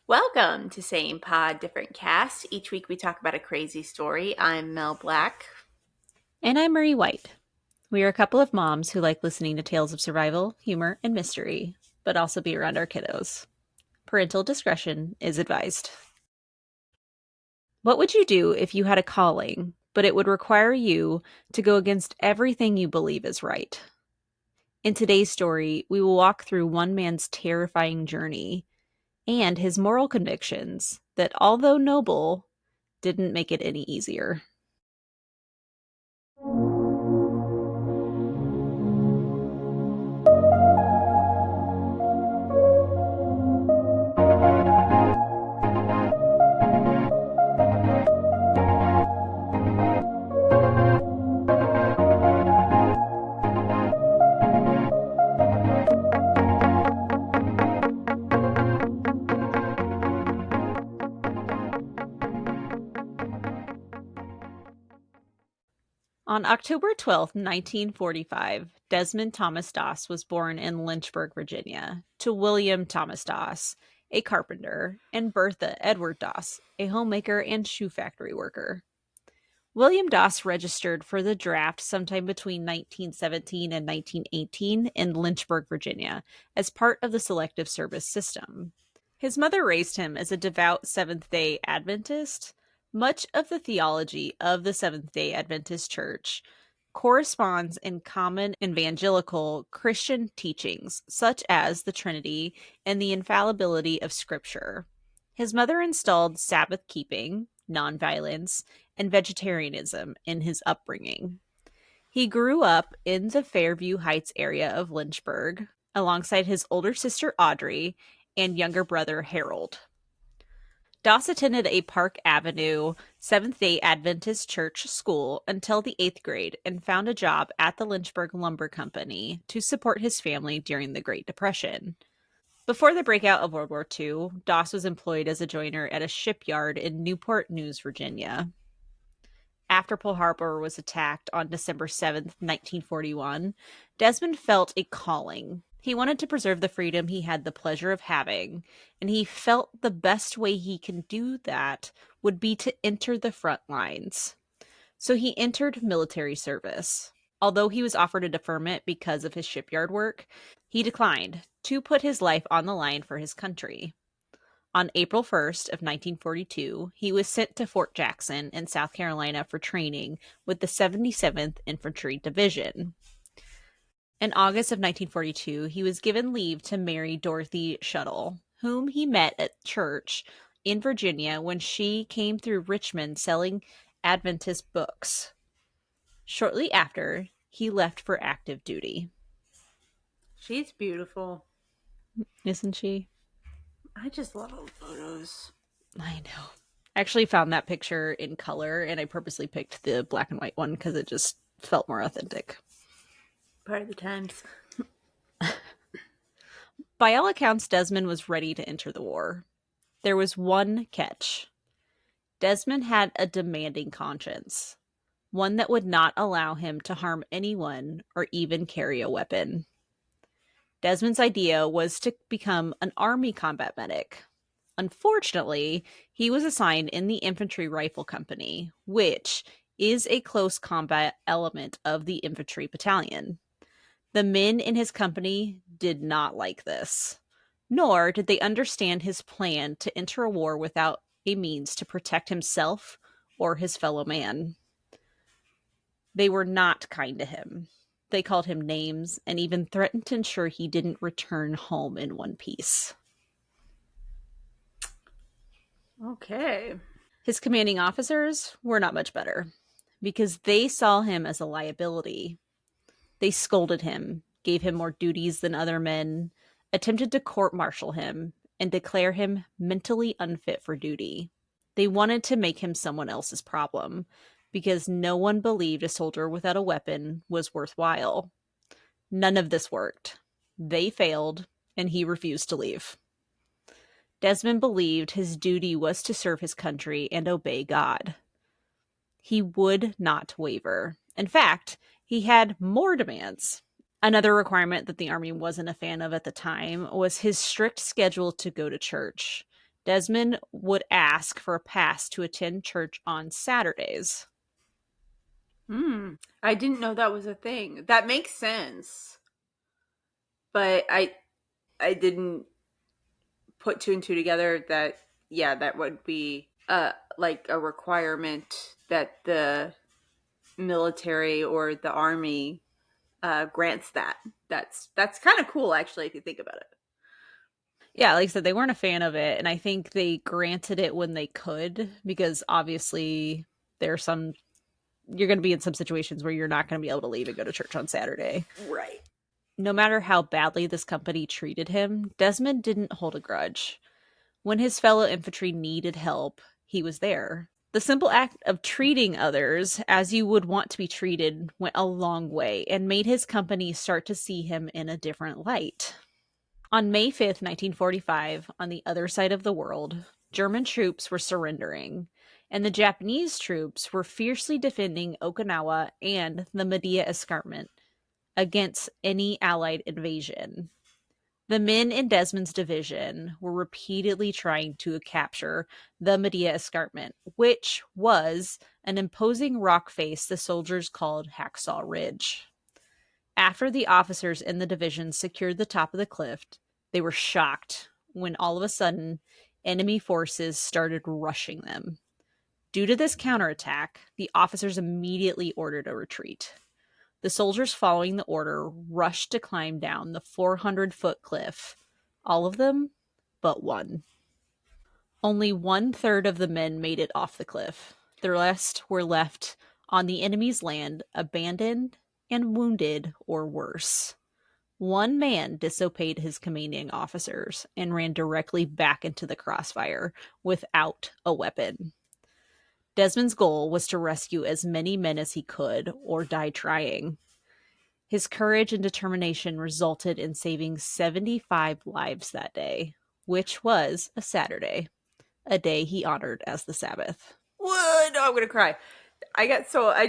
Welcome to Same Pod, Different Cast. Each week we talk about a crazy story. I'm Mel Black. And I'm Marie White. We are a couple of moms who like listening to tales of survival, humor, and mystery, but also be around our kiddos. Parental discretion is advised. What would you do if you had a calling, but it would require you to go against everything you believe is right? In today's story, we will walk through one man's terrifying journey and his moral convictions that, although noble, didn't make it any easier. On October 12th, 1945, Desmond Thomas Doss was born in Lynchburg, Virginia, to William Thomas Doss, a carpenter, and Bertha Edward Doss, a homemaker and shoe factory worker. William Doss registered for the draft sometime between 1917 and 1918 in Lynchburg, Virginia, as part of the Selective Service system. His mother raised him as a devout Seventh-day Adventist. Much of the theology of the Seventh-day Adventist Church corresponds in common evangelical Christian teachings, such as the Trinity and the infallibility of Scripture. His mother installed Sabbath keeping, nonviolence, and vegetarianism in his upbringing. He grew up in the Fairview Heights area of Lynchburg alongside his older sister Audrey and younger brother Harold. Doss attended a Park Avenue Seventh-day Adventist Church school until the 8th grade and found a job at the Lynchburg Lumber Company to support his family during the Great Depression. Before the breakout of World War II, Doss was employed as a joiner at a shipyard in Newport News, Virginia. After Pearl Harbor was attacked on December 7th, 1941, Desmond felt a calling. He wanted to preserve the freedom he had the pleasure of having, and he felt the best way he can do that would be to enter the front lines. So he entered military service. Although he was offered a deferment because of his shipyard work, he declined to put his life on the line for his country. On April 1st of 1942, he was sent to Fort Jackson in South Carolina for training with the 77th Infantry Division. In August of 1942, he was given leave to marry Dorothy Shuttle, whom he met at church in Virginia when she came through Richmond selling Adventist books. Shortly after, he left for active duty. She's beautiful. Isn't she? I just love old photos. I know. I actually found that picture in color, and I purposely picked the black and white one because it just felt more authentic. Part of the times. By all accounts, Desmond was ready to enter the war. There was one catch. Desmond had a demanding conscience, one that would not allow him to harm anyone or even carry a weapon. Desmond's idea was to become an army combat medic. Unfortunately, he was assigned in the Infantry Rifle Company, which is a close combat element of the infantry battalion. The men in his company did not like this, nor did they understand his plan to enter a war without a means to protect himself or his fellow man. They were not kind to him. They called him names and even threatened to ensure he didn't return home in one piece. Okay. His commanding officers were not much better because they saw him as a liability. They scolded him, gave him more duties than other men, attempted to court-martial him, and declare him mentally unfit for duty. They wanted to make him someone else's problem because no one believed a soldier without a weapon was worthwhile. None of this worked. They failed, and he refused to leave. Desmond believed his duty was to serve his country and obey God. He would not waver. In fact, he had more demands. Another requirement that the Army wasn't a fan of at the time was his strict schedule to go to church. Desmond would ask for a pass to attend church on Saturdays. Hmm. I didn't know that was a thing. That makes sense. But I didn't put two and two together that yeah, that would be like a requirement that the military or the army grants that. That's kind of cool actually if you think about it. Yeah, like I said, they weren't a fan of it, and I think they granted it when they could because obviously there's some you're going to be in some situations where you're not going to be able to leave and go to church on Saturday. Right. No matter how badly this company treated him, Desmond didn't hold a grudge. When his fellow infantry needed help, he was there. The simple act of treating others as you would want to be treated went a long way and made his company start to see him in a different light. On May 5th, 1945, on the other side of the world, German troops were surrendering, and the Japanese troops were fiercely defending Okinawa and the Medea Escarpment against any Allied invasion. The men in Desmond's division were repeatedly trying to capture the Medea Escarpment, which was an imposing rock face the soldiers called Hacksaw Ridge. After the officers in the division secured the top of the cliff, they were shocked when all of a sudden enemy forces started rushing them. Due to this counterattack, the officers immediately ordered a retreat. The soldiers following the order rushed to climb down the 400-foot cliff, all of them but one. Only 1/3 of the men made it off the cliff. The rest were left on the enemy's land, abandoned and wounded or worse. One man disobeyed his commanding officers and ran directly back into the crossfire without a weapon. Desmond's goal was to rescue as many men as he could or die trying. His courage and determination resulted in saving 75 lives that day, which was a Saturday, a day he honored as the Sabbath. What? No, I'm gonna cry. I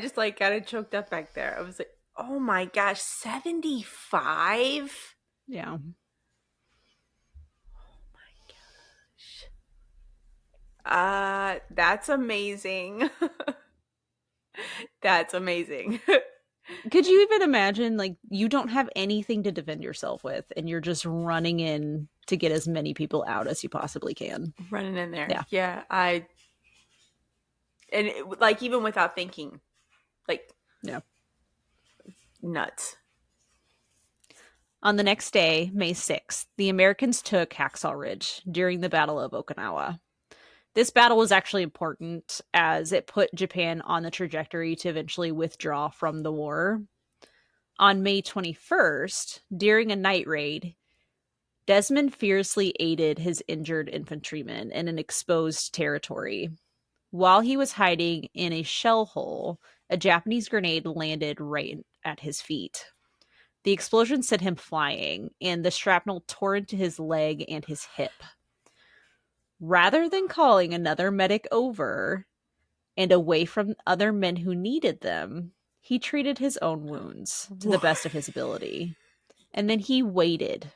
just like got it choked up back there. I was like, oh my gosh, 75? Yeah. That's amazing. That's amazing. Could you even imagine, like, you don't have anything to defend yourself with, and you're just running in to get as many people out as you possibly can? Running in there. Yeah. Yeah, like even without thinking, like Yeah. nuts. On the next day, May 6th, the Americans took Hacksaw Ridge during the Battle of Okinawa. This battle was actually important as it put Japan on the trajectory to eventually withdraw from the war. On May 21st, during a night raid, Desmond fiercely aided his injured infantrymen in an exposed territory. While he was hiding in a shell hole, a Japanese grenade landed right at his feet. The explosion sent him flying, and the shrapnel tore into his leg and his hip. Rather than calling another medic over and away from other men who needed them, he treated his own wounds to the best of his ability. And then he waited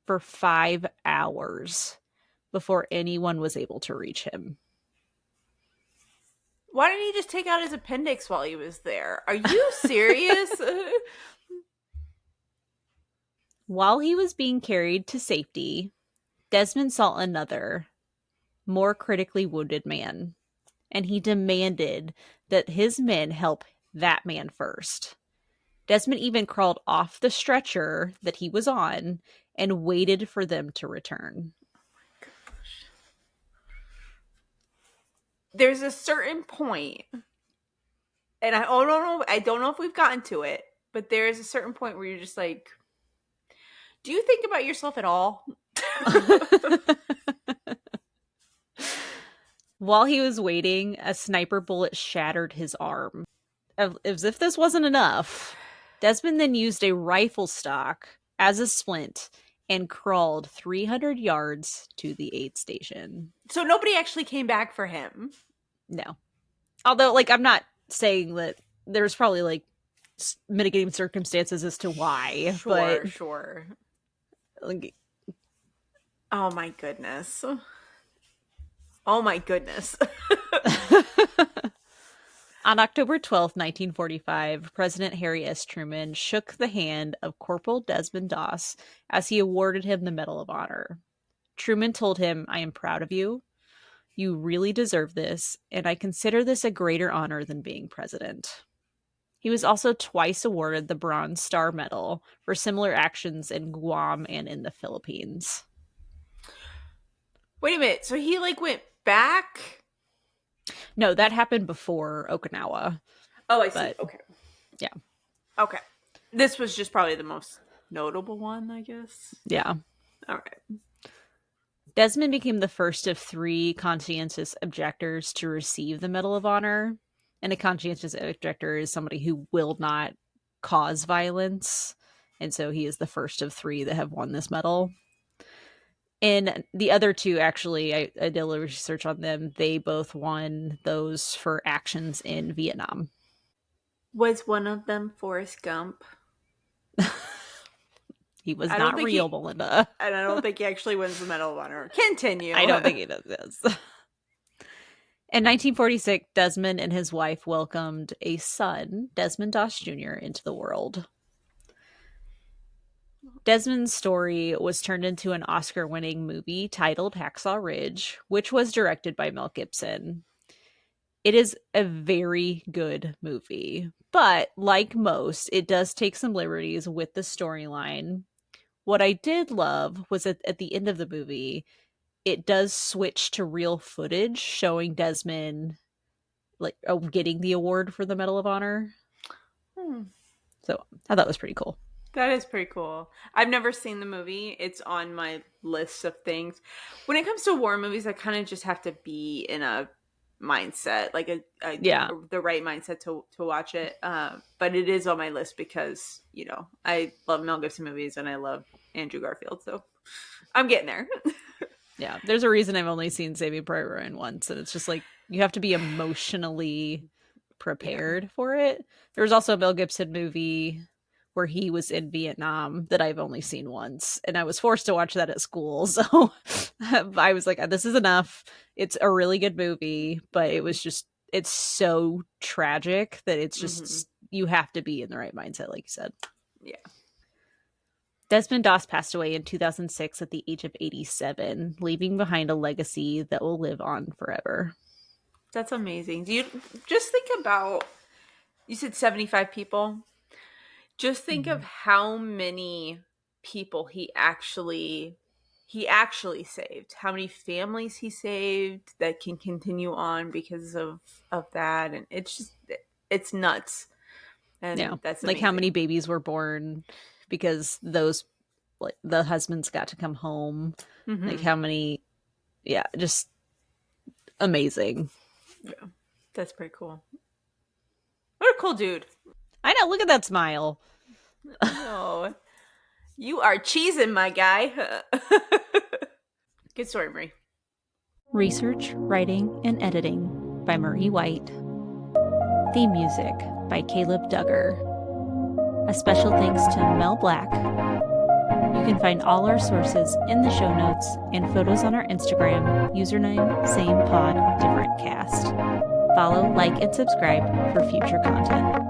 for 5 hours before anyone was able to reach him. Why didn't he just take out his appendix while he was there? Are you serious? While he was being carried to safety, Desmond saw another, more critically wounded man, and he demanded that his men help that man first. Desmond even crawled off the stretcher that he was on and waited for them to return. There's a certain point, and I don't know if we've gotten to it, but there is a certain point where you're just like, do you think about yourself at all? While he was waiting, a sniper bullet shattered his arm. As if this wasn't enough, Desmond then used a rifle stock as a splint and crawled 300 yards to the aid station. So nobody actually came back for him. No. Although, like, I'm not saying that there's probably, like, mitigating circumstances as to why. Sure, but sure. like, Oh my goodness. Oh my goodness. On October 12th, 1945, President Harry S. Truman shook the hand of Corporal Desmond Doss as he awarded him the Medal of Honor. Truman told him, "I am proud of you. You really deserve this, and I consider this a greater honor than being president." He was also twice awarded the Bronze Star Medal for similar actions in Guam and in the Philippines. Wait a minute. So he like went back? No, that happened before Okinawa. Oh, I see. But Okay. yeah. Okay. This was just probably the most notable one, I guess. Yeah. All right. Desmond became the first of 3 conscientious objectors to receive the Medal of Honor. And a conscientious objector is somebody who will not cause violence. And so he is the first of 3 that have won this medal. And the other 2, actually, I did a little research on them. They both won those for actions in Vietnam. Was one of them Forrest Gump? He was I don't not think real, he, Belinda. and I don't think he actually wins the Medal of Honor. Continue. I don't think he does this. In 1946, Desmond and his wife welcomed a son, Desmond Doss Jr., into the world. Desmond's story was turned into an Oscar-winning movie titled Hacksaw Ridge, which was directed by Mel Gibson. It is a very good movie, but like most, it does take some liberties with the storyline. What I did love was that at the end of the movie, it does switch to real footage showing Desmond like getting the award for the Medal of Honor. So I thought that was pretty cool. That is pretty cool. I've never seen the movie. It's on my list of things. When it comes to war movies, I kind of just have to be in a mindset, like the right mindset to watch it. But it is on my list because, you know, I love Mel Gibson movies and I love Andrew Garfield. So I'm getting there. Yeah, there's a reason I've only seen Saving Private Ryan once, and it's just like you have to be emotionally prepared for it. There was also a Mel Gibson movie where he was in Vietnam that I've only seen once, and I was forced to watch that at school. So I was like, "This is enough." It's a really good movie, but it's so tragic that it's just you have to be in the right mindset, like you said. Yeah. Desmond Doss passed away in 2006 at the age of 87, leaving behind a legacy that will live on forever. That's amazing. Do you just think about, you said 75 people? Just think of how many people he actually saved. How many families he saved that can continue on because of that, and it's nuts. And Yeah, that's like amazing. how many babies were born because those like the husbands got to come home. Like how many, yeah, just amazing. Yeah, that's pretty cool. What a cool dude. I know. Look at that smile. Oh, you are cheesing, my guy. Good story, Marie. Research, writing, and editing by Marie White. Theme music by Caleb Duggar. A special thanks to Mel Black. You can find all our sources in the show notes and photos on our Instagram, username samepoddifferentcast. Follow, like, and subscribe for future content.